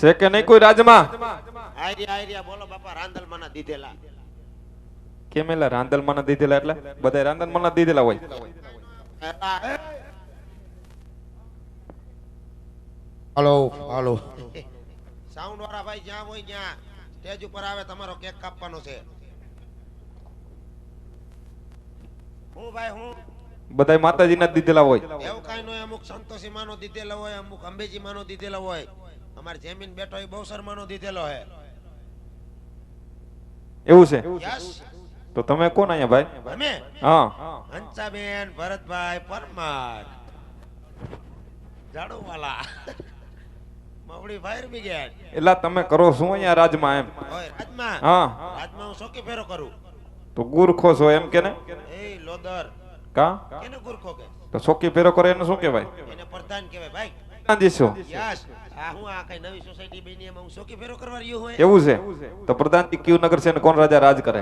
છે કે નહીં કોઈ રાજમાં? આયરિયા બોલો બાપા રાંદલમાં ના દીધેલા. કેમ એલા રાંદલમાં ના દીધેલા એટલે બધા રાંદલમાં ના દીધેલા હોય? હાલો હાલો સાઉન્ડ વાળા ભાઈ જ્યાં હોય ત્યાં સ્ટેજ ઉપર આવે, તમારો કેક કાપવાનો છે. હું ભાઈ હું બધા માતાજી ના દીધેલા હોય. એવું કાઈ નય, અમુક સંતોષી માનો દીધેલો હોય, અમુક અંબેજી માનો દીધેલો હોય. અમાર જમીન બેઠો એ બહુ શર્માનો દીધેલો હે. એવું છે? યસ. તો તમે કોણ અહીંયા ભાઈ? અમે હા હંસાબેન ભરતભાઈ પરમાર ઝાડુવાલા મવડી ફાયર બ્રિગેડ. એલા તમે કરો શું અહીંયા રાજમાં એમ? ઓય રાજમાં. હા રાજમાં હું સોકી ફેરો કરું. તો ગુરખો છો એમ કે ને? એ લોદર કા કેને ગુરખો કે? તો સોકી ફેરો કરે એને શું કહેવાય? એને પ્રધાન કહેવાય ભાઈ. ગાંધી છો? યસ. આ હું આ કઈ નવી સોસાયટી બની એમાં હું સોકી ફેરો કરવા રહ્યો હોય. એવું છે? તો પ્રધાનજી કયું નગર છે અને કોણ રાજા રાજ કરે?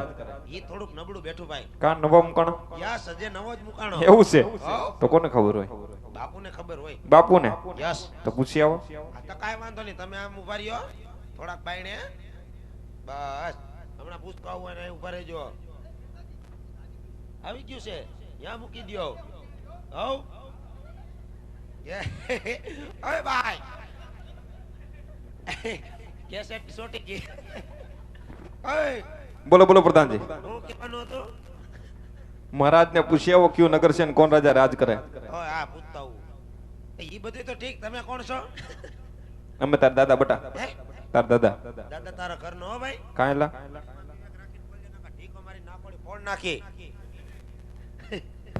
ઈ થોડુંક નબળું બેઠું ભાઈ. કા નવા મુકાણો? યસ, હજે નવો જ મુકાણો. એવું છે? હા. તો કોને ખબર હોય? બાપુને ખબર હોય. બાપુને? યસ. તો પૂછી આવો. આ તો કાઈ વાંધો નહીં, તમે આમ ઉભા રહ્યો થોડાક બાયણે. બસ હમણાં પૂછતો આવું અને ઉભા રહેજો. આવી ગયું છે, ત્યાં મૂકી દ્યો. હવ ઓય ભાઈ કેસેટ સોટી ગઈ. ઓય બોલો બોલો પ્રધાનજી. હું કહેવાનું હતું. મહારાજ ને પૂછી આવો કયું નગર છે અને કોણ રાજા રાજ કરે? ઓય આ પૂછતા હું. ઈ બધું તો ઠીક, તમે કોણ છો? અમે તાર દાદા બટા. હે? તાર દાદા. દાદા તારા ઘરનો હો ભાઈ. કાંઈલા ઠીકો મારી ના પડી ફોન નાખી.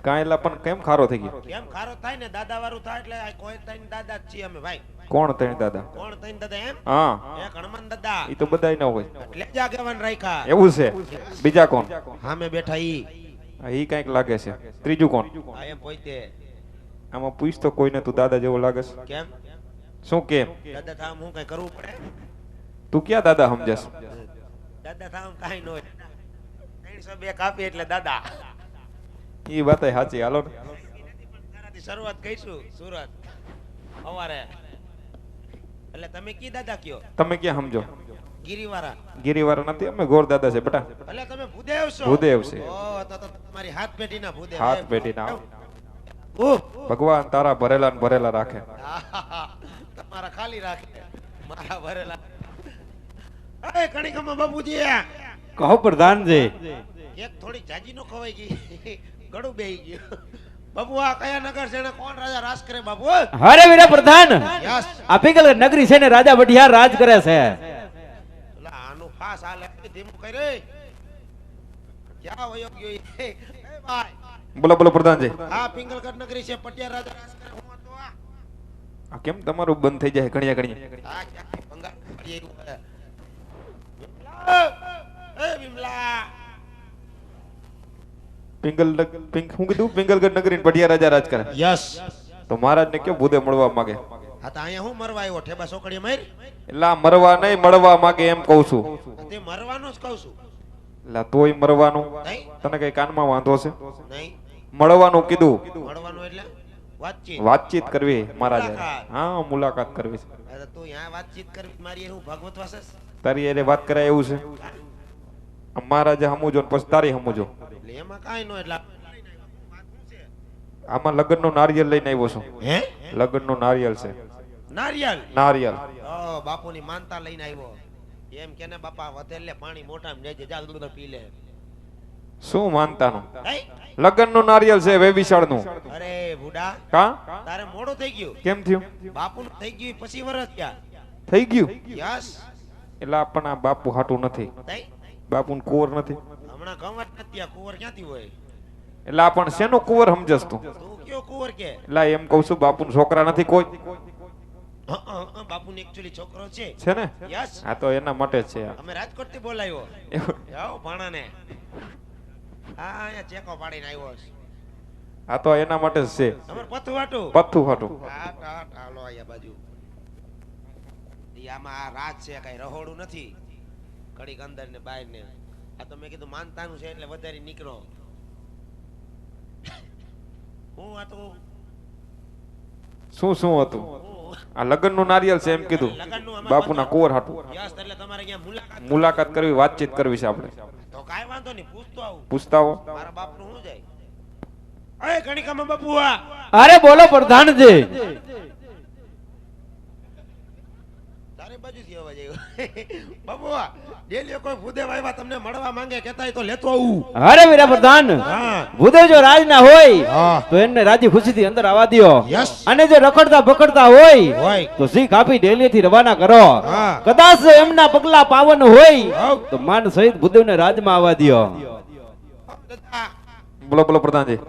કાંઈલા પણ કેમ ખારો થઈ ગયો? કેમ ખારો થાય ને, દાદા વાળું થાય એટલે આ કોઈ તઈને દાદા જ છીએ અમે ભાઈ. કોણ ત્રણ દાદા? કોણ તઈને દાદા એમ? હા એક હનુમાન દાદા. એ તો બધાય ના હોય. એટલે જ આગેવાન રાખ્યા. એવું છે? બીજા કોણ? સામે બેઠા ઈ. ઈ કઈક લાગે છે. ત્રીજું કોણ? આ એમ પોઈતે. આમાં પૂછ તો કોઈને, તું દાદા જેવો લાગે છે. કેમ? શું કેમ? દાદા થામ હું કઈ કરવું પડે? તું ક્યાં દાદા સમજસ? દાદા થામ કાઈ ન હોય. 302 કાપી એટલે દાદા. ઈ વાત સાચી. હાલો ને. તારાથી શરૂઆત કરીશું સુરત સવારે. એટલે તમે કી દાદા કયો? તમે ક્યાં સમજો? ગિરિવાળા. ગિરિવાળા નથી, અમે ગોર દાદા છે બેટા. એટલે તમે ભૂદેવ છો? ભૂદેવ છે. ઓ તો તમારી હાથ પેઢીના ભૂદેવ. હાથ પેઢીના. ઓહ ભગવાન તારા ભરેલા ને ભરેલા રાખે. તમારા ખાલી રાખે, મારા ભરેલા. એ કણીકમાં બાપુજી કહો પ્રધાનજી. એક થોડી જાજી નો ખવાઈ ગઈ, ગળું બેહી ગયું. બાપુ આ કયા નગર છે ને કોણ રાજા રાજ કરે બાપુ? હરે વીરા પ્રધાન, યસ. આ પિંગલ નગરી છે ને રાજા બઢિયાર રાજ કરે છે. લા આનું ફાસ હાલે ધીમું કરી રે. ક્યાં વયો ગયો એ ભાઈ? બોલો બોલો પ્રધાનજી. આ પિંગલગઢ નગરી છે, પટિયા રાજા રાજ કરે. હું હતો આ કેમ તમારું બંધ થઈ જાય ઘણીયા ઘણીયા? આ ક્યાં ભંગાર પડી આવ્યું છે. વિમલા! એ વિમલા! હું કીધું પિંગલગઢ નગરી ને પઢિયા રાજા રાજ કરે. યસ. તો મહારાજ ને કયો ભૂદે મળવા માંગે? હા તો અહીંયા હું મરવા આવ્યો? ઠેબા સોકડીએ મારી. એટલે આ મરવા નહીં, મળવા માંગે એમ કઉ છું. તે મરવાનું જ કહું છું. એટલે તોય મરવાનું? નહીં તને કઈ કાનમાં વાંધો છે? નહીં મળવાનું કીધું. મળવાનું એટલે વાતચીત. વાતચીત કરવી મહારાજ. મુલાકાત. હા મુલાકાત કરવી છે. અરે તું यहाँ વાતચીત કરવી મારી હું ભગવત વાસસ. તારી એને વાત કરાય એવું છે? આમ મહારાજે સમજો ને પછી તારી સમજો. એટલે એમાં કાઈ નો. એટલે આમાં લગ્ન નું નારિયેલ લઈને આવ્યો છું. હે? લગ્ન નું નારિયેલ છે. નારિયેલ. નારિયેલ. ઓ બાપુની માનતા લઈને આવ્યો. એમ કે ને બાપા વધેલે પાણી મોઢામાં લેજે, જાલ દૂધ પી લે. શું માનતાનું? નહીં? લગ્ન નું નારિયેલ છે વેવિશાળ નું. અરે બુડા, કા તારે મોડું થઈ ગયું. કેમ થયું? બાપુનું થઈ ગયું પછી વરસ ક્યાં? થઈ ગયું? યસ. એટલે આપણ આ બાપુ હાટું નથી. નહીં? બાપુ કુંવર નથી. હમણાં ગમત નથી, આ કુંવર ક્યાંથી હોય? એટલે આપણ શેનો કુંવર સમજસ તું? તું કયો કુંવર કે? એટલે એમ કઉ છું બાપુ છોકરા નથી કોઈ? બાપુને એકચ્યુઅલી છોકરો છે. છે ને? યસ. આ તો એના માટે જ છે આ. અમે રાજકોટ થી બોલાવ્યો. એવું? જાઓ ભાણાને. હા અહીંયા ચેકો પાડીને આવ્યો છે. આ તો એના માટે જ છે. અમાર પથું વાટું. પથ્થું હાટું. હા હાલો આયા બાજુ. ઈ આમાં આ રાત છે, કઈ રહોડું નથી. ઘડીક અંદર ને બહાર ને. આ તો મેં કીધું માનતાનું છે એટલે વધારે નીકળો. હું આ તો શું શું હતું? હું આ લગ્નનું નારિયેલ છે એમ કીધું લગનનું અમારે બાપુના કોર હાટું યસ એટલે તમારે અહીંયા મુલાકાત મુલાકાત કરવી વાતચીત કરવી છે આપણે તો કાંઈ વાંધો નહીં પૂછતો આવું પૂછતા હો મારા બાપનું શું જાય અરે કણિકામાં બાપુ આ અરે બોલો પ્રધાનજી તારે બાજુથી અવાજ આવ્યો બાપુ આ ડેલીઓ કોઈ ભૂદેવ આવ્યા તમને મળવા માંગે કહેતા હોય તો લેતો આવું અરે વીરા પ્રધાન હા ભૂદેવ જો રાજ ના હોય હા. તો એમને રાજી ખુશીથી અંદર આવવા દ્યો યસ. અને જો રખડતા ભકડતા હોય હોય. તો શીખ આપી ડેલીથી રવાના કરો હા. કદાચ એમના પગલા પાવન હોય હાઉ. તો માન સહિત ભૂદેવને રાજમાં આવવા દ્યો દાદા. બોલો બોલો પ્રધાનજી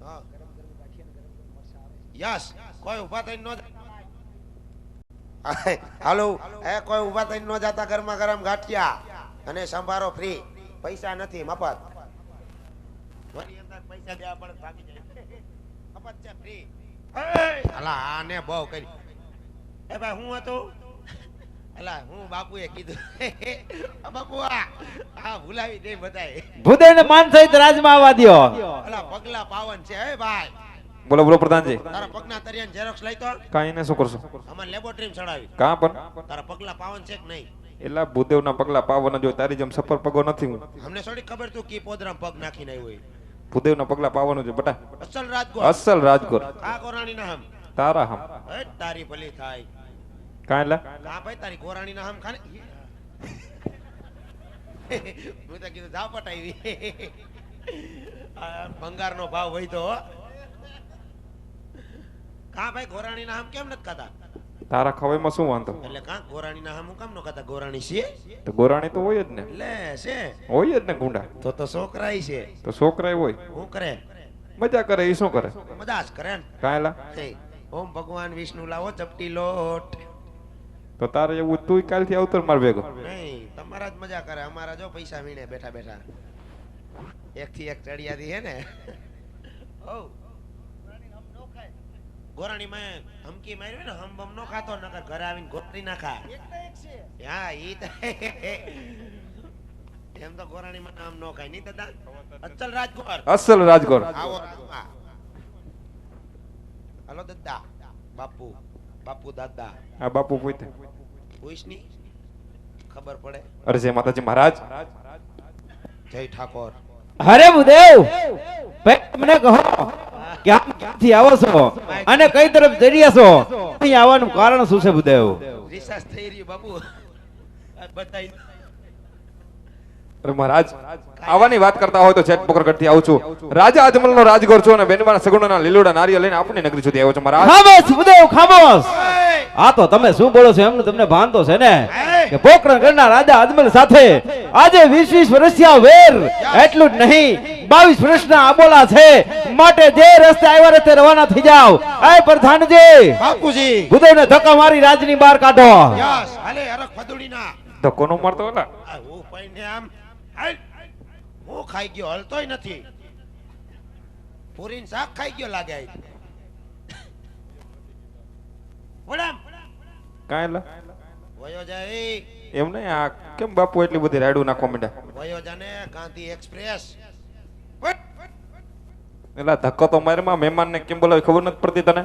હા. યસ કોઈ ઊભા થઈને ન જાય. હાલો એ કોઈ ઊભા થઈને ન જાતા ગરમા ગરમ ગાંઠિયા અને સંભારો ફ્રી પૈસા નથી મફત વળી અંદર પૈસા દેવા પડે તો ભાગી જાય મફત છે ફ્રી અલા આને બહુ કરી એ ભાઈ હું હતું અલા હું બાપુએ કીધું બાપુ આ ભૂલાવી દે બધાય ભૂદેવને માન સહિત રાજમાં આવવા દ્યો અલા પગલા પાવન છે હે ભાઈ બોલો બોલો પ્રધાનજી તારા પગના તરિયાની ઝેરોક્સ લઈ તો કાંઈ ને શું કરશો અમાર લેબોરેટરીમાં ચડાવી કાં પણ તારા પગલા પાવન છે કે નહીં એલા ભૂદેવના પગલા પાવન જો તારી જેમ સફર પગો નથી હું અમને થોડી ખબર તું કી પોદરામ પગ નાખીને આવ્યો હોય ભૂદેવના પગલા પાવન છે બટા અસલ રાજગોર અસલ રાજગોર આ ગોરાણીના હમ તારા હમ એ તારી ભલી થાય કાં એલા કા ભાઈ તારી ગોરાણીના હમ ખાને હું તો કીધું જા પટાવી આ ભંગારનો ભાવ વધ્યો હો. કા ભાઈ ગોરાણીના હમ કેમ નથી ખાતા તારા ખવાઈમાં શું વાંધો એટલે કા ગોરાણીના હમ હું કેમ ન ખાતા ગોરાણી છે તો ગોરાણી તો હોય જ ને લે છે હોય જ ને ગુંડા તો છોકરાય છે તો છોકરા હોય હું કરે મજા કરે એ શું કરે મજાજ કરે ને કાં એલા હે, ઓમ ભગવાન વિષ્ણુ લાવો ચપટી લોટ તો તારે એવું તું કાલથી આવતર માર ભેગો નહીં તમારા જ મજા કરે અમારા જો પૈસા વીણે બેઠા બેઠા એક થી એક ચડિયાથી હે ને ઓ ગોરાણી માં હમકી માર્યો ને હમ બમ નો ખાતો નકર ઘરે આવીને ગોતરી નાખા હા ઈ તો એમ તો ગોરાણી માં નામ નો ખાય નહીં દાદા અચલ રાજગોર અસલ રાજગોર આવો રાજમાં. હાલો દાદા બાપુ બાપુ દાદા આ બાપુ પોતે પૂછની ખબર પડે અરે જય માતાજી મહારાજ જય ઠાકોર અરે ભૂદેવ ભાઈ મને કહો ક્યાંથી આવો છો અને કઈ તરફ જઈ રહ્યા છો અહીં આવવાનું કારણ શું છે ભૂદેવ રિસાસ થઈ રહ્યું બાપુ આ બતાઈ અરે મહારાજ આવવાની વાત કરતા હોય તો છેટ પોકરગઢથી આવું છું રાજા અજમલનો રાજગોર છું અને બેનવાના સગુણાના લીલોડા નારિયેળ લઈને આપણી નગરી સુધી આવ્યો છું મહારાજ ખામોશ ભૂદેવ ખામોશ આ તો તમે શું બોલો છો એમનું તમને ભાન તો છે ને કે પોકરણ ગઢના રાજા અજમલ સાથે આજે 20 વર્ષિયા વેર એટલું જ નહીં 22 વર્ષના આબોલા છે માટે જે રસ્તે આવ્યા રસ્તે રવાના થઈ જાવ એ પ્રધાનજી બાપુજી ભૂદેવને ધક્કા મારી રાજની બહાર કાઢો યસ હાલે હરખ ફદુડીના તો કોનો મારતો ઓલા આ હું પૈને આમ હાલ. હું ખાઈ ગયો હલતોય નથી પૂરીન શાક ખાઈ ગયો લાગે આઈ. વડામ કાં એલા વયો જાય એમ નહીં આ કેમ બાપુ એટલી બધી રાયડું નાખવા માંડ્યા વયો જાને ગાંધી એક્સપ્રેસ એલા ધક્કો તો મારમાં મહેમાન ને કેમ બોલાવી ખબર નથી પડતી તને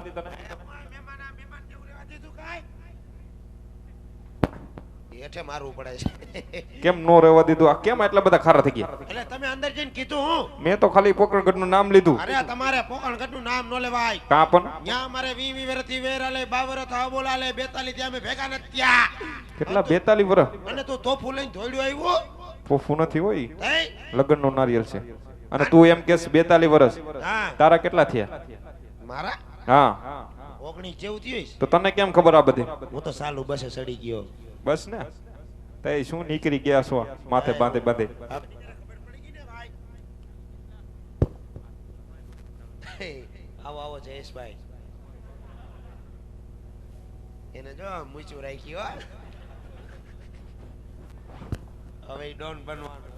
હેઠે મારવું પડે છે કેમ નો રહેવા દીધું આ કેમ આટલા બધા ખારા થઈ ગયા એટલે તમે અંદર જઈને કીધું હું મેં તો ખાલી પોકરગઢનું નામ લીધું અરે તમારે પોકણગઢનું નામ ન લેવાય કાં પણ ન્યા અમારે 20 વર્ષથી વેરાલે 52 વર્ષ આબોલાલે 42 ત્યાં અમે ભેગા નથી ત્યાં કેટલા 42 વર્ષ અને તું તોફું લઈને ધોડ્યો આવ્યો ફોફુ નથી હોય હે લગ્નનો નારિયેળ છે અને તું એમ કેસ 42 વર્ષ હા તારા કેટલા થયા મારા હા 19 જેવું થયું હશે. તો તને કેમ ખબર આ બધી હું તો સાલું બસે ચડી ગયો બસ ને તે શું નીકળી ગયા છો માથે બાંધે બાંધે આવો આવો જયેશભાઈ એને જો મૂછું રાખી હો હવે ઈ ડોન બનવાનો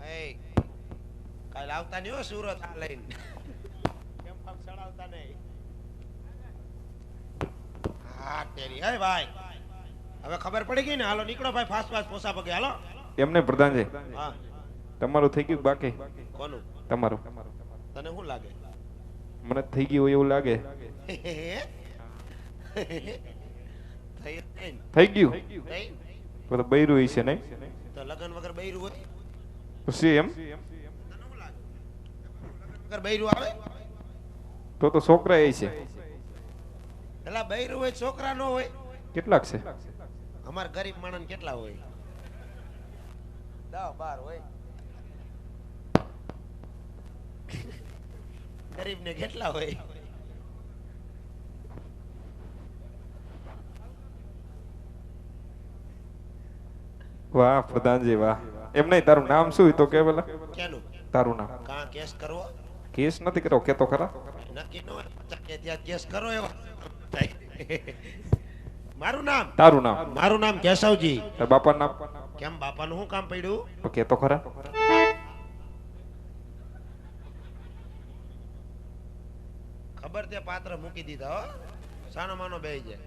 એ કાલ આવતા નહીં હો સુરત આ લઈને કેમ આમ ચડાવતા નહીં હા તેરી હે ભાઈ હવે ખબર પડી ગઈ ને હાલો નીકળો ભાઈ ફાસ્ટ ફાસ્ટ પોસા પગે હાલો એમને પ્રધાનજી હા તમારું થઈ ગયું બાકી કોનું તમારું તને શું લાગે? મને થઈ ગયું હોય એવું લાગે. થઈ જ નહીં. થઈ ગયું થઈ? તો તો બૈરું હશે નહીં? તો લગન વગર બૈરું હોય? પછી એમ તને શું લાગે? લગન વગર બૈરું આવે? તો છોકરા એ છે. એલા બૈરું હોય છોકરા નો હોય? કેટલાક છે? અમાર ગરીબ માણસ કેટલા હોય? 10-12 હોય. ગરીબ ને કેટલા હોય? વાહ પ્રધાનજી વાહ. એમ નહીં, તારું નામ શું તો કે પેલા કેનું? તારું નામ. કાં કેસ કરવો? કેસ નથી કર્યો, કેતો ખરા. નક્કી ન હોય કે ત્યાં કેસ કરો એવા. મારું નામ? તારું નામ. મારું નામ કેશવજી. તાર બાપાનું નામ કેમ બાપાનું શું કામ પડ્યું? તો કેતો ખરા. ખબર તે પાત્ર મૂકી દીધા હો. સાનો માનો બેહી જાય.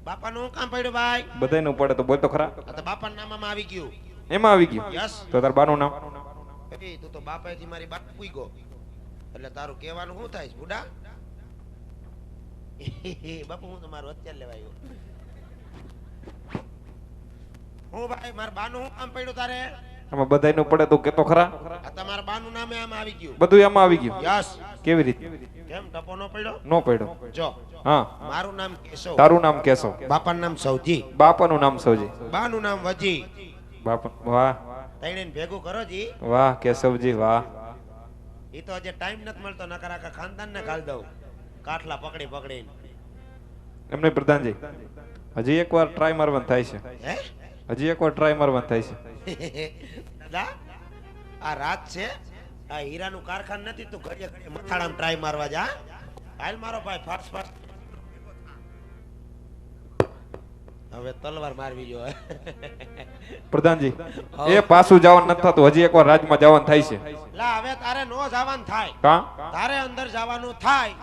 બાપાનું શું કામ પડ્યું ભાઈ? બધાયનું પડે તો બોલ તો ખરા. આ તો બાપાના નામમાં આવી ગયું. એમાં આવી ગયું. યસ. તો તાર બાનું નામ. એ તું તો બાપાથી મારી બાપ પૂગ્યો. એટલે તારું કહેવાનું શું થાય છે બુડા? બાપુ હું તમારું અત્યારે લેવા આવ્યો. હું ભાઈ મારા બાનું શું કામ પડ્યું તારે? આમાં બધાયનું પડે તો કેતો ખરા. આ તમારા બાનું નામે આમાં આવી ગયું. બધું એમાં આવી ગયું. યસ. કેવી રીતે? કેમ ટપો નો પડ્યો? નો પડ્યો. જો હા. મારું નામ કેશવ. તારું નામ કેશવ. બાપાનું નામ સૌજી. બાપાનું નામ સૌજી. બાનું નામ વજી. બાપા વાહ તૈણીને ભેગું કરો જી. વાહ કેશવજી વાહ. એ તો હજી ટાઈમ નથી મળતો, નકર આખા ખાનદાનને ગાળ દઉં કાઠલા પકડી પકડીને. એમને પ્રધાનજી હજી એકવાર ટ્રાય મારવાનું થાય છે. હે હજી એકવાર ટ્રાય મારવાનું થાય છે. દાદા આ રાત છે, આ હીરાનું કારખાનું નથી, તું ઘડીએ ઘડીએ મથાળામાં ટ્રાય મારવા જા. હાલ મારો ભાઈ ફાસ્ટ ફાસ્ટ. હવે તલવાર મારવી જો. પ્રધાનજી એ પાછું જવાનું નથી થતું, હજી એકવાર રાજમાં જવાનું થાય છે. લા હવે તારે નો જવાનું થાય. કા તારે અંદર જવાનું થાય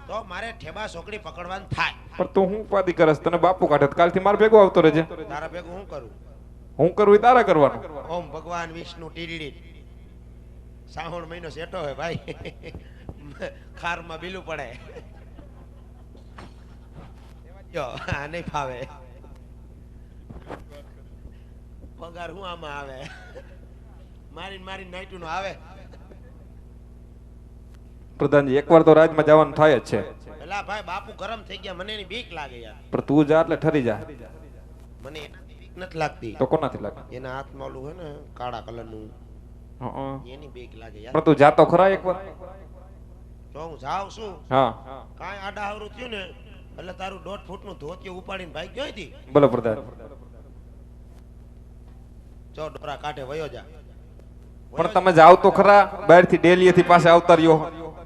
તો મારે ઠેબા છોકરી પકડવાનું થાય. પણ તું હું ઉપાધિ કરસ? તને બાપુ કાઢે તો કાલથી માર ભેગો આવતો રહેજે. તારા ભેગું હું કરું? હું કરું એ તારા કરવાનું. ઓમ ભગવાન વિષ્ણુ ટીડીડી. શ્રાવણ મહિનો સેટો હોય ભાઈ. ખારમાં બીલું પડે. જો આ નહીં ફાવે. પગાર હું આમાં આવે? મારીને નાઈટું નો આવે. પ્રધાનજી એકવાર તો રાજમાં જવાનું થાય જ છે. પેલા ભાઈ બાપુ ગરમ થઈ ગયા, મને એની બીક લાગે યાર. પણ તું જા એટલે ઠરી જા. મને એનાથી બીક નથી લાગતી. તો કોનાથી લાગે? એના હાથમાં ઓલું હે ને કાળા કલરનું, હં. એની બીક લાગે યાર. પણ તું જાતો ખરા એકવાર. જો હું જાઉં છું હા કાંઈ આડાહવરું થયું ને એટલે તારું 1.5 ફૂટનું ધોતિયું ઉપાડીને ભાઈ ગયો હતી. બોલો પ્રધાન. જો ડોરા કાઢે વયો જા. પણ તમે જાવ તો ખરા બહારથી ડેલીએથી પાસે આવતા રહ્યો.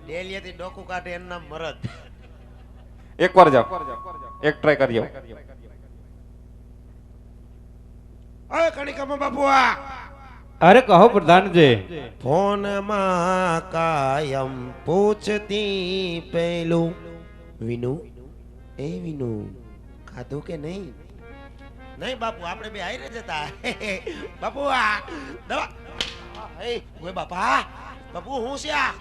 ડેલીએથી ડોકું કાઢે એનું નામ મરદ. એકવાર જાવ, એક ટ્રાય કરી જાવ. ઓય કણિકામાં બાપુ આ અરે કહો પ્રધાનજી. ફોનમાં કાયમ પૂછતી પેલું વિનુ, એ વિનુ ખાધું કે નહીં? નહીં બાપુ, આપણે બે હારે જતા. બાપુ આ દવા. એ ઓય બાપા, બાપુ હું છે આ?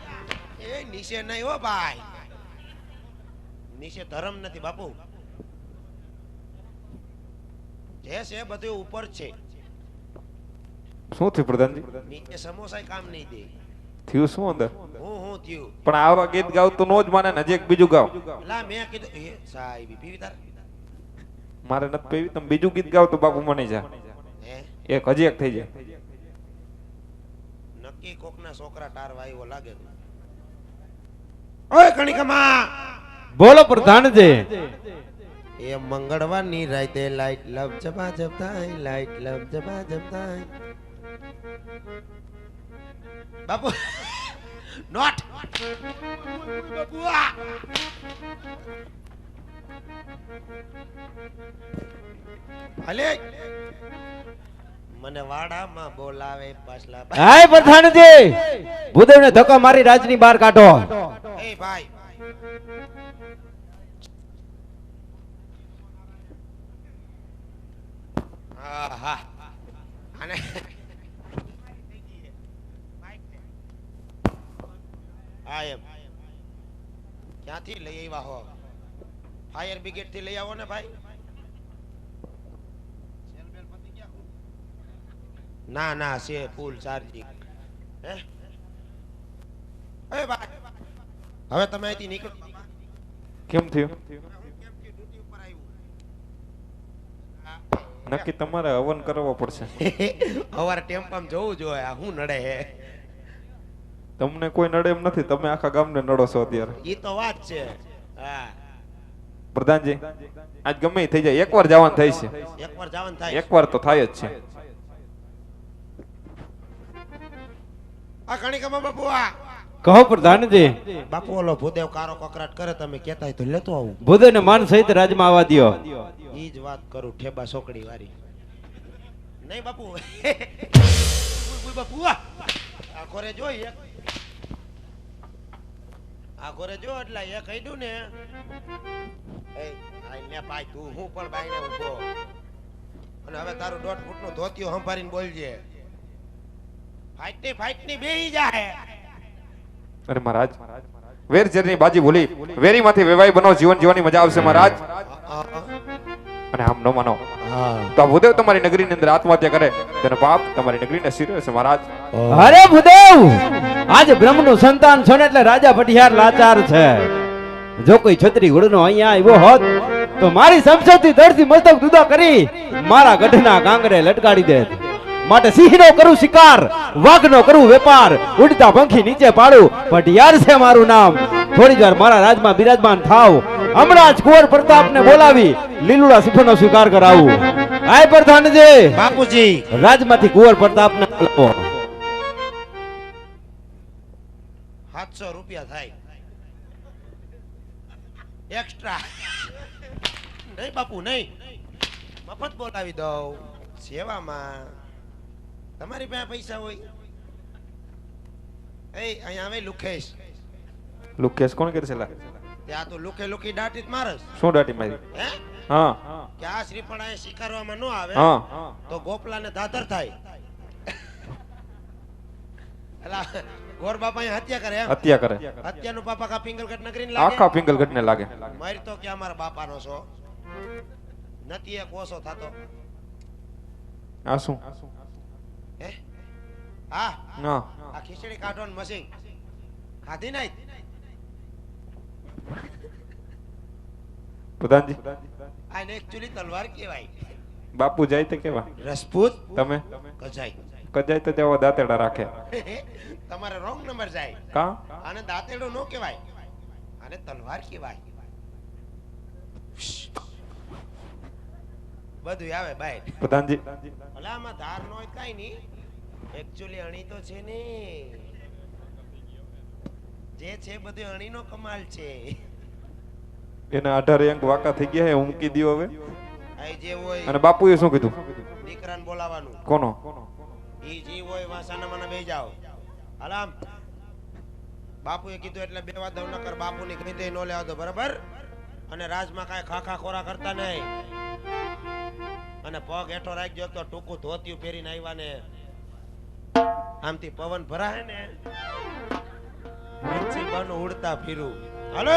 એ નીચે નહીં હો ભાઈ, નીચે ધર્મ નથી બાપુ. જે છે બધું ઉપર છે. શું થયું પ્રધાનજી? નીચે સમોસા કામ નહીં દે. થયું શું અંદર? હું થયું? પણ આવા ગીત ગાવ તો નો જ માને ને, હજી એક બીજું ગાવ. લા મેં કીધું એ સાહેબ પીવી તાર. મારે નથી પીવી, તમે બીજું ગીત ગાવ તો બાપુ મને જા. હે એક હજી એક થઈ જાય. નક્કી કોકના છોકરા ટાર વાયવો લાગે. ઓય કણિકામાં બોલો પ્રધાનજી. એ મંગળવારની રાતે લાઈટ લવ જબા જબ થાય, લાઈટ લવ જબા જબ થાય. બાપુ નોટ બાપુ આ ભલે મને વાડામાં બોલાવે પાછલા. હાય પ્રધાનજી, ભૂદેવને ધક્કા મારી રાજની બહાર કાઢો. એ ભાઈ આહા અને હા એમ ક્યાંથી લઈ આવ્યા હો ફાયર બ્રિગેડ થી લઈ આવો ને ભાઈ ના ના છે ફૂલ ચાર્જિંગ હે એ ભાઈ હવે તમે અહીંથી નીકળો કેમ થયું ડ્યુટી ઉપર આવ્યું નક્કી તમારે હવન કરવો પડશે હવારે ટેમ્પામાં જવું જોઈએ આ શું નડે હે તમને કોઈ નડે એમ નથી, તમે આખા ગામને નડો છો અત્યારે. ઈ તો વાત છે. હા પ્રધાનજી આજ ગમે ઈ થઈ જાય, એકવાર જવાનું થાય છે, એકવાર જવાનું થાય, એકવાર તો થાય જ છે. આ ગણિકામાં બાપુ આ કહો પ્રધાનજી. બાપુ ઓલો ભૂદેવ કારો કકરાટ કરે, તમે કહેતા હોય તો લેતો આવું. ભૂદેવને માન સહિત રાજમાં આવવા દ્યો. ઈ જ વાત કરું, ઠેબા સોકડી વાળી નહીં બાપુ. બાપુ આ ખોરે જો એક આ ખોરે જો એટલે એ કહી દઉં ને, એ આઈ ને ભાઈ તું હું પણ બાઈને ઊભો, અને હવે તારું 1.5 ફૂટનું ધોતિયું સંભાળીને બોલજે. ફાઈટ ની બેહી જાય. અરે મહારાજ, વેર ઝેરની બાજી ભૂલી વેરીમાંથી વેવાઈ બનો, જીવન જીવવાની મજા આવશે મહારાજ. અને આમ ન માનો તો આ ભૂદેવ તમારી નગરીની અંદર આત્મહત્યા કરે તેનો પાપ તમારી નગરીને શિરે છે મહારાજ. અરે ભૂદેવ, આજે બ્રહ્મનું સંતાન છો ને એટલે રાજા ભટિયાર લાચાર છે. જો કોઈ છત્રી ઘોડનો અહીંયા આવ્યો હોત તો મારી સમસોથી દરથી મસ્તક જુદો કરી મારા ગઢના કાંગરે લટકાડી દે. માટે સિંહનો કરું શિકાર, વાઘનો કરું વેપાર, ઉડતા પંખી નીચે પાડું, ભટિયાર છે મારું નામ. થોડી વાર મારા રાજમાં બિરાજમાન થાવ, હમણાં જ કુંવર પ્રતાપને બોલાવી લીલુડા સિંહનો સ્વીકાર કરાવું. આય પ્રધાનજી, બાપુજી રાજમાંથી કુંવર પ્રતાપને બોલાવો. 700 રૂપિયા થાય એક્સ્ટ્રા. નહીં બાપુ નહીં, મફત બોલાવી દઉં સેવામાં. તમારી પાસે પૈસા હોય. એ અહીંયા આવે લુખેશ. લુકેશ કોણ કરે છે લા? ત્યાં તો લુખે લુખી દાટી જ મારસ. શું દાટી મારી? હે હા કે આ શ્રીફળ આ શિકારવામાં ન આવે હા તો ગોપલાને દાદર થાય. એલા ગોર બાપા અહીં હત્યા કરે એમ. હત્યા કરે, હત્યાનું પાપા કા પિંગલગઢ નગરીને લાગે. આખા પિંગલગઢ ને લાગે. મારી તો કે અમારા બાપાનો છો નથી એક ઓછો થાતો. આ શું? હે હા હા આ ખીચડી કાઢવાનું મશીન ખાધી નહીં. પ્રધાનજી, આને એકચ્યુઅલી તલવાર કહેવાય. બાપુ જાય તો કેવા? રસપૂત તમે કજાઈ. કજાય તો તેવા દાંતેડા રાખે. તમારે રોંગ નંબર જાય. કા? આને દાંતેડો નો કહેવાય, આને તલવાર કહેવાય. બધું આવે બાય. પ્રધાનજી, ભલા આમાં ધાર નો હોય કાઈ નહીં, એકચ્યુઅલી અણી તો છે ને, જે છે બધું અણીનો કમાલ છે. એના 18 અંક વાકા થઈ ગયા હે, ઉમકી દ્યો હવે. આ જે હોય અને બાપુએ શું કીધું? દીકરાને બોલાવાનું. કોનો? ઈ જી હોય વાસાના મને બેહી જાઓ. હલામ બાપુએ કીધું એટલે બે વાત ન કર. બાપુની કીધે નો લેવા દો, બરાબર? અને રાજમાં કાંઈ ખાખા ખોરા કરતા નહીં. અને પગ હેઠો રાખજો તો ટૂંકું ધોતિયું પહેરીને આવ્યા ને આમથી પવન ભરાય ને બાનું ઉડતા ફીરું. હાલો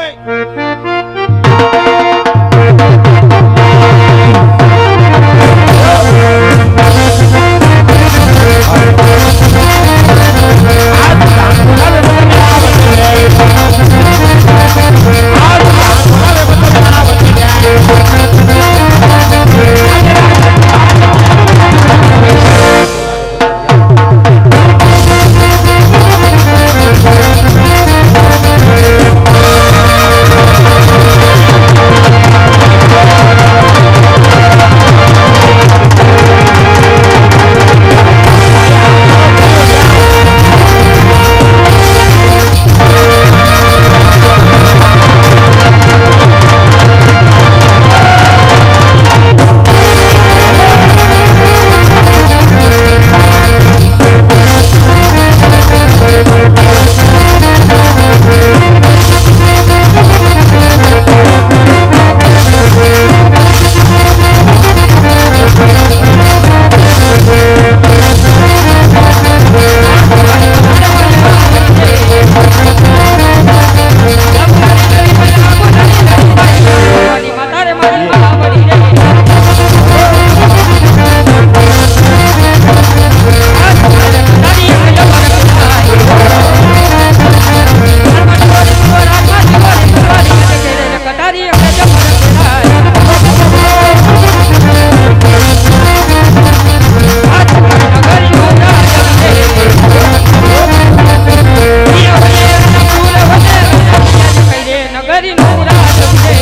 નગરીનો રાજ છે.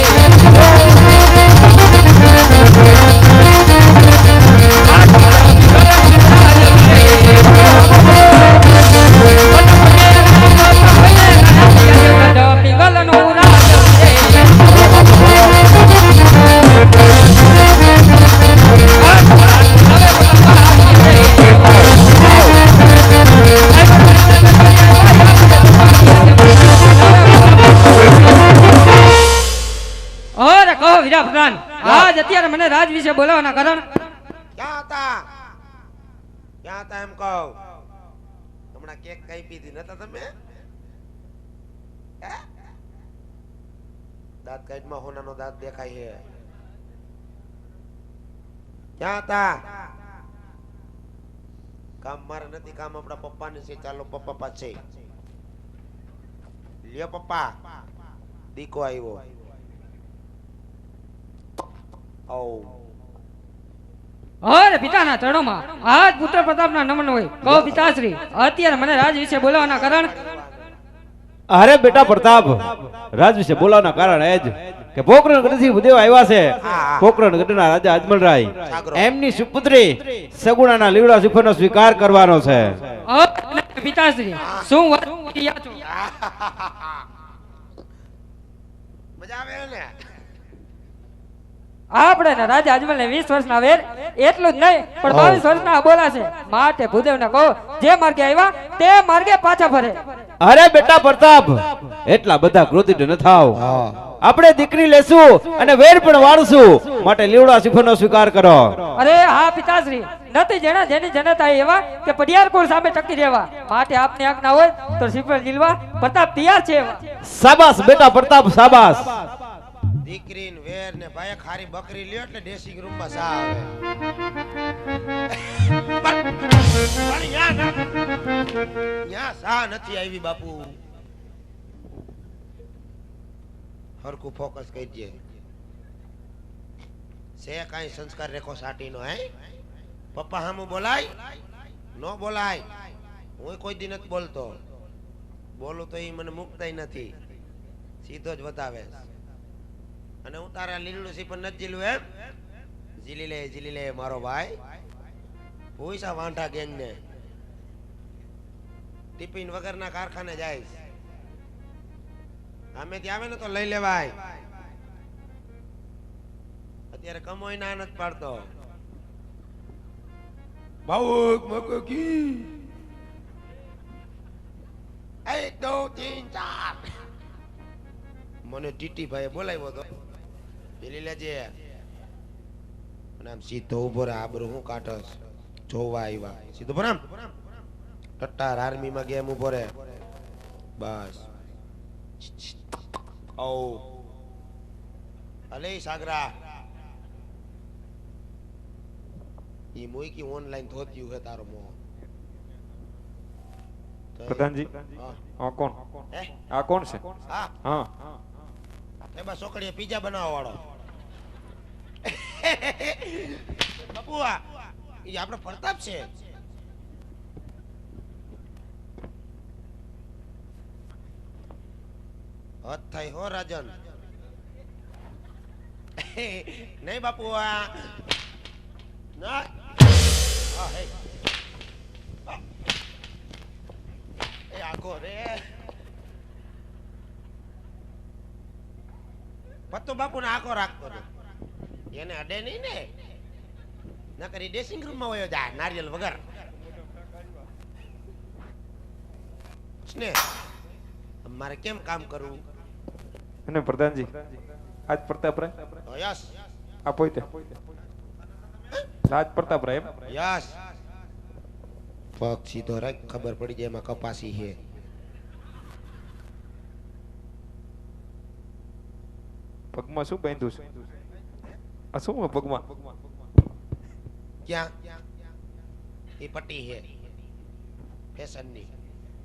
પિંગલનો રાજ છે. અરે કહો વીરા પ્રધાન, આજ અત્યારે મને રાજ વિશે બોલાવવાના કારણ? ક્યાં હતા ક્યાં હતા એમ કહું. હમણાં કેક કઈ પીધી નતા તમે? હે? દાંત કાઢમાં હોનાનો દાંત દેખાય છે. ક્યાં હતા? કામ મારે નથી, કામ આપણા પપ્પાને છે. ચાલો પપ્પા પાસે. લ્યો પપ્પા, દીકો આવ્યો. અરે પિતાના ચરણોમાં આજ પુત્ર પ્રતાપના નમન હોય. કહો પિતાશ્રી, અત્યારે મને રાજ વિશે બોલાવવાના કારણ? અરે બેટા પ્રતાપ, રાજ વિશે બોલાવવાના કારણ એ જ કે પોકરણ ગઢથી ભૂદેવ આવ્યા છે. પોકરણ ગઢના રાજા અજમલરાય એમની સુપુત્રી સગુણાના લીવડા સુફરનો સ્વીકાર કરવાનો છે. પિતાશ્રી, શું વાત કરી રહ્યા છો? મજા આવે ને? આપણે ને રાજા અજમલને 20 વર્ષના વેર, એટલું જ નહીં પણ 22 વર્ષના બોલા છે. માટે ભૂદેવને કહો, જે માર્ગે આવ્યા તે માર્ગે પાછા ફરે. અરે બેટા પ્રતાપ, એટલા બધા ક્રોધિત ન થાવ. આપણે દીકરી લેશું અને વેર પણ વાળશું. માટે લીવડા સુફરનો સ્વીકાર કરો. અરે હા પિતાશ્રી, નથી જેના જેની જનતા એવા કે પડિયારકોળ સામે ટકી રહેવા. માટે આપની આજ્ઞા હોય તો શ્રીફળ લીલવા પ્રતાપ તૈયાર છે. શાબાશ બેટા પ્રતાપ, શાબાશ. દીકરી ને વેર ને ભાઈ ખારી બકરી લ્યો એટલે ડ્રેસિંગ રૂમ માં સા આવે. પણ યા સા નથી આવી બાપુ. હરકું ફોકસ કરજે. સે કાઈ સંસ્કાર રેખો સાટીનો હે? પપ્પા હામું બોલાય? નો બોલાય. હું કોઈ દી નથી બોલતો. બોલું તો ઈ મને મુકતાય નથી, સીધો જ બતાવે. અને હું તારા લીલું સી પણ નથી જીલું એમ? જીલી લે મારો ભાઈ. ભૂસા વાંઢા ગેંગ ને ટિફિન વગરના કારખાને જાય. અમે ત્યાં આવે ને તો લઈ લેવાય. અત્યારે કમોય ના નથી પાડતો. ભાવુક મકો કી 1 2 3 4 મને ટીટી ભાઈએ બોલાવ્યો તો. પેલી લેજે. અને આમ સીધો ઉભો રહે. આબરૂ હું કાઢસ જોવા આવ્યા. સીધો ભરામ ટટ્ટાર આર્મી માં ગેમ ઉભો રહે. બસ. ઓ અલે સાગરા ઈ મોઈકી ઓનલાઈન ધોત્યું હે તારો મો. પ્રધાનજી, આ કોણ? હે? આ કોણ છે? હા હા, એ બસ છોકરીએ પીઝા બનાવવા વાળો. બાપુઆ ઈ આપણો પ્રતાપ છે. હદ થાય હો રાજન. નહીં બાપુઆ ના. હા હે એ આખો રે પત્તો બાપુ ને આખો રાખતો ને એને અડે નહીં ને. ના કરી ડ્રેસિંગ રૂમ માં વયો જાય નારિયેલ વગર. સ્નેહ મારે કેમ કામ કરવું? અને પ્રધાનજી આજ પ્રતાપ રાય યસ આ પોઈતે આજ પ્રતાપ રાય એમ? યસ. પગ સીધો રાખ, ખબર પડી જાય એમાં કપાસી છે. પગમાં શું બાંધ્યું છે? આ શું પગમાં? ક્યાં? એ પટ્ટી છે ફેશન ની.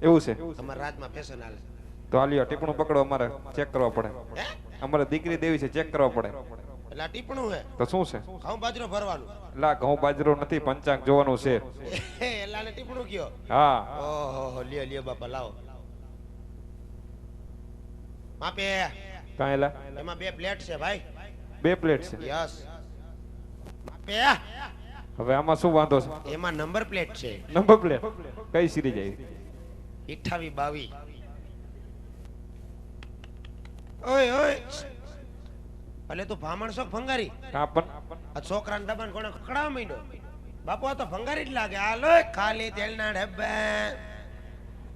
એવું છે? અમારા રાજમાં ફેશન હાલે. તો આલિયો ટીપણું પકડો, અમારે ચેક કરવા પડે. હે? અમારે દીકરી દેવી છે, ચેક કરવા પડે. એટલે આ ટીપણું હે તો શું છે? ઘઉં બાજરો ભરવાનું. લા ઘઉં બાજરો નથી, પંચાંગ જોવાનું છે. એલા ને ટીપણું કયો? હા, ઓહો લ્યો બાપા લાવો. માપે કાં એલા એમાં 2 પ્લેટ છે ભાઈ. 2 પ્લેટ છે યસ. માપે હવે આમાં શું વાંધો છે એમાં નંબર પ્લેટ છે. નંબર પ્લેટ કઈ સિરીઝ આવી 28 22. ઓય ઓય અલે તું ભામણ છો ભંગારી? કાં પણ આ છોકરાને દબાણ કોણે ખકડાવા માંડ્યો? બાપુ આ તો ભંગારી જ લાગે. હાલો ખાલી તેલના ડબ્બા.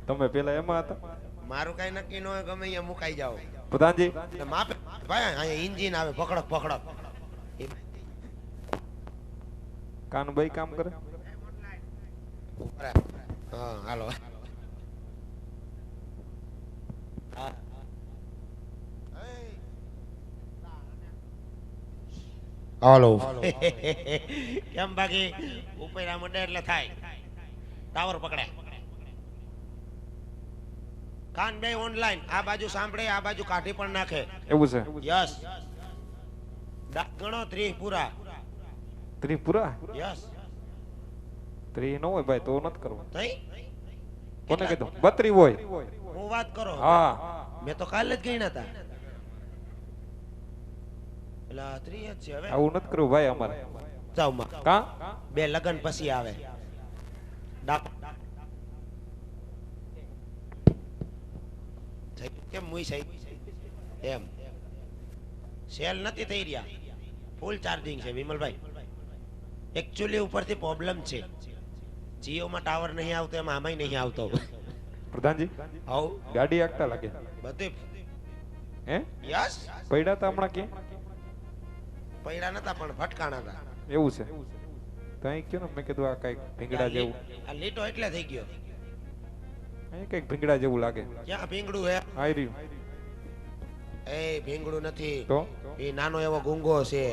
તમે પેલા એમાં હતા મારું કઈ નક્કી ન હોય, ગમે અહીંયા મુકાઈ જાઓ. પ્રધાનજી તો માપે ભાઈ અહીંયા એન્જિન આવે પકડક પકડક. કાનભાઈ કામ કરે હા હાલો. હા. હાલો. કેમ બાકી ઉપેરા મંડે એટલે થાય ટાવર પકડે. કાન બે ઓનલાઈન આ બાજુ સાંભળે આ બાજુ કાઢી પણ નાખે. એવું છે યસ. ગણો 30 પૂરા. ત્રિપુરા યસ. 3 ન હોય ભાઈ તો નથી કરવું. થઈ કોને કીધું 32 હોય હું વાત કરો. હા મેં તો કાલે જ ગણ્યા હતા. પેલા 30 જ છે હવે. આવું નથી કરવું ભાઈ અમારે જાવ માં. કાં 2 લગન પછી આવે. કેમ મુઈ સહી એમ સેલ નથી થઈ રહ્યા. ફૂલ ચાર્જિંગ છે વિમલભાઈ. એકચ્યુઅલી ઉપરથી પ્રોબ્લેમ છે. જીઓમાં ટાવર નહીં આવતો, એમાં આમાંય નહીં આવતો. પ્રધાનજી આવ ગાડી આગતા લાગે બધી હે યસ. પૈડા તા હમણાં કે પૈડા નતા પણ ફટકાણા હતા. એવું છે તો અહીં કયો ને મેં કીધું આ કઈક ભીંગડા જેવું આ લીટો એટલે થઈ ગયો. અહીં કઈક ભીંગડા જેવું લાગે ક્યાં ભીંગડું હે? આઈ રહ્યું એ ભીંગડું નથી તો એ નાનો એવો ગુંગો છે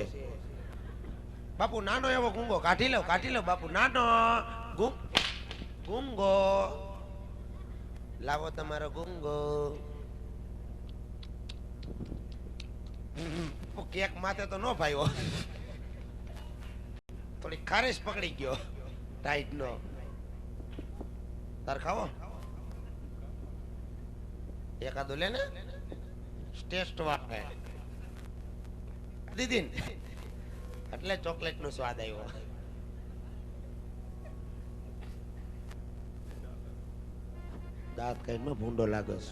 બાપુ. નાનો એવો ગુંગો કાઢી લો બાપુ. નાનો ગુંગો લાવો તમારો ગુંગો. કેક માથે તો નો ભાઈઓ. થોડી ખારેશ પકડી ગયો ટાઈટ નો. તાર ખાવો એકાદો લે ને. ટેસ્ટ વાળે દીદી એટલે ચોકલેટ નો સ્વાદ આવ્યો. દાંત કઈ માં ભૂંડો લાગે છે.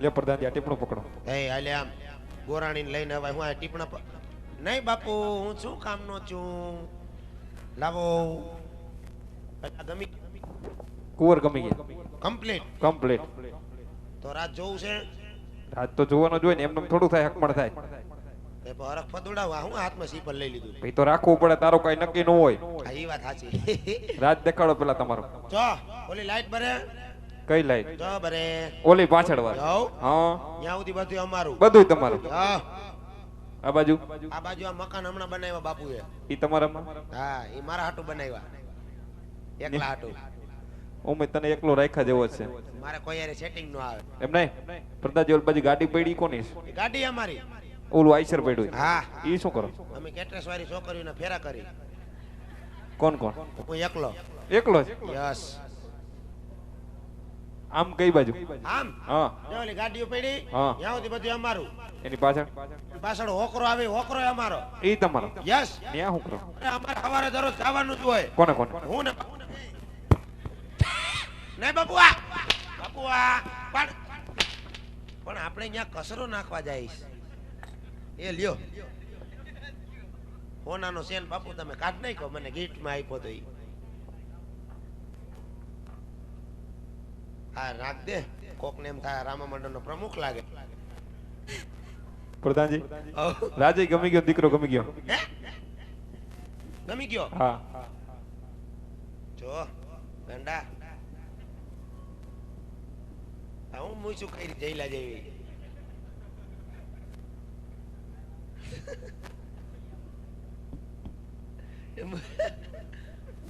લે પ્રધાનજી આ ટીપણું પકડો એ હાલે આમ ગોરાણી લઈને હવે હું આ ટીપણા નહીં બાપુ હું શું કામ નો છું. લાવો ગમી કુંવર ગમી ગયા કમ્પ્લીટ. કમ્પ્લીટ તો રાત જોવું છે. રાત તો જોવાનો જોઈએ ને એમને થોડું થાય હકમણ થાય એ બરફ પદુડાવા હું હાથમાં સીપર લઈ લીધું. ભાઈ તો રાખવું પડે તારો કઈ નક્કી ન હોય આ ઈ વાત સાચી. રાત દેખાડો પેલા તમારો જો ઓલી લાઈટ બરે. કઈ લાઈટ જો બરે. ઓલી પાછળ વાર જાઓ હા ત્યાં સુધી બધું અમારું. બધું તમારું હા આ બાજુ આ બાજુ આ મકાન હમણાં બનાવ્યા બાપુએ. ઈ તમારામાં હા એ મારા હાટુ બનાવ્યા. એકલા હાટુ. ઓમે તને એકલો રાખ્યા જેવો જ છે મારે કોઈ યારે સેટિંગ નો આવે. એમ નહીં પ્રધાનજી ઓલી બાજુ ગાડી પડી કોની છે? એ ગાડી અમારી. ઓલું આઈસર પડ્યું હા ઈ શું કરો અમે કેટરેસ વાળી છોકરીઓને ફેરા કરી. કોણ કોણ હું એકલો. એકલો જ યસ. આમ કઈ બાજુ આમ હા જો ઓલી ગાડીઓ પડી હા. ત્યાં સુધી બધું અમારું. એની પાછળ પાછળ હોકરો આવે હોકરો અમારો. ઈ તમારો યસ. ત્યાં શું કરો અરે અમારે સવારે દરરોજ જવાનું જ હોય. કોને કોને હું ને નહીં બાપુ આ પણ આપણે અહીંયા કચરો નાખવા જઈશ. એ લ્યો હોનાનો સેન બાપુ તમે કાઢ નાખ્યો મને ગિફ્ટમાં આપ્યો તો ઈ. હા રાખ દે. કોકને એમ થાય રામા મંડળનો પ્રમુખ લાગે. પ્રધાનજી રાજે ગમી ગયો દીકરો ગમી ગયો હે ગમી ગયો. હા જો ગંડા હું મૂછું કઈ જઈલા જેવી.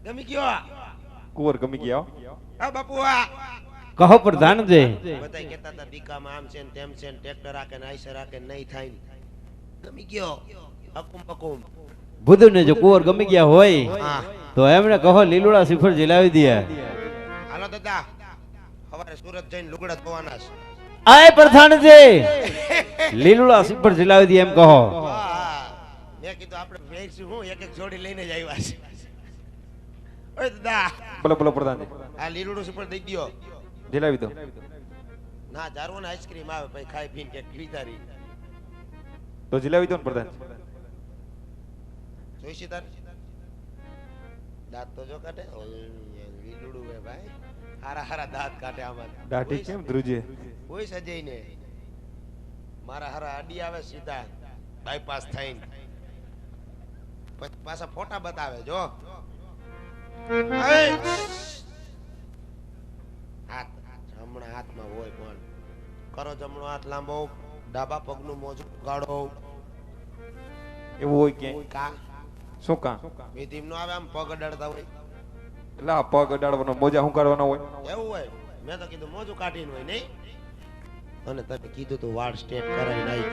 ગમી ગયો. કુંવર ગમી ગયા હો. આ બાપુ આ કહો પ્રધાનજી બધાય કહેતા હતા દીકામાં આમ છે ને તેમ છે ને ટ્રેક્ટર રાખે ને આઈસર રાખે નહીં થાય ને. ગમી ગયો. હકુમ પકુમ. બુધુને જો કુંવર ગમી ગયા હોય હા તો એમને કહો લીલુડા શ્રીફળ જીલાવી દે. હાલો દાદા સવારે સુરત જઈને લુગડા ધોવાના છે. આય પ્રધાનજી લીલુડા સિપર જલાવી દી એમ કહો હા. મેં કીધું આપણે વેચશું હું એક એક જોડી લઈને જ આવ્યા છે. ઓય દાદા બોલો બોલો પ્રધાનજી આ લીલુડું સુપર દઈ દ્યો. જિલાવી દો ના જારવો ને આઈસ્ક્રીમ આવે પછી ખાઈ પીને કે વિચારી તો જિલાવી દો ને પ્રધાન જોઈશી તાર દાંત તો જો કાઢે ઓય, લીલુડું હે ભાઈ હારા હારા દાંત કાઢે આમાં દાઢી કેમ ધ્રુજે કોઈ સજે ને મારા હારા અડી આવે સીધા બાયપાસ થઈને પછી પાછા ફોટા બતાવે જો હાથ જમણા હાથમાં હોય પણ કરો જમણો હાથ લાંબો ડાબા પગનું મોજું ગાળો એવું હોય કે કા શું કા વિધિમ નો આવે આમ પગ અડાડતા હોય એટલે આ પગ અડાડવાનો મોજા શું કરવાનો હોય એવું હોય મેં તો કીધું મોજું કાઢીને હોય નહીં અને તમે કીધું તું વાળ સ્ટેટ કરાવી નાખી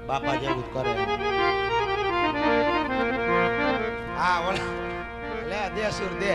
બાપા જેવું જ કરે હા ઓલા લે દે સુર દે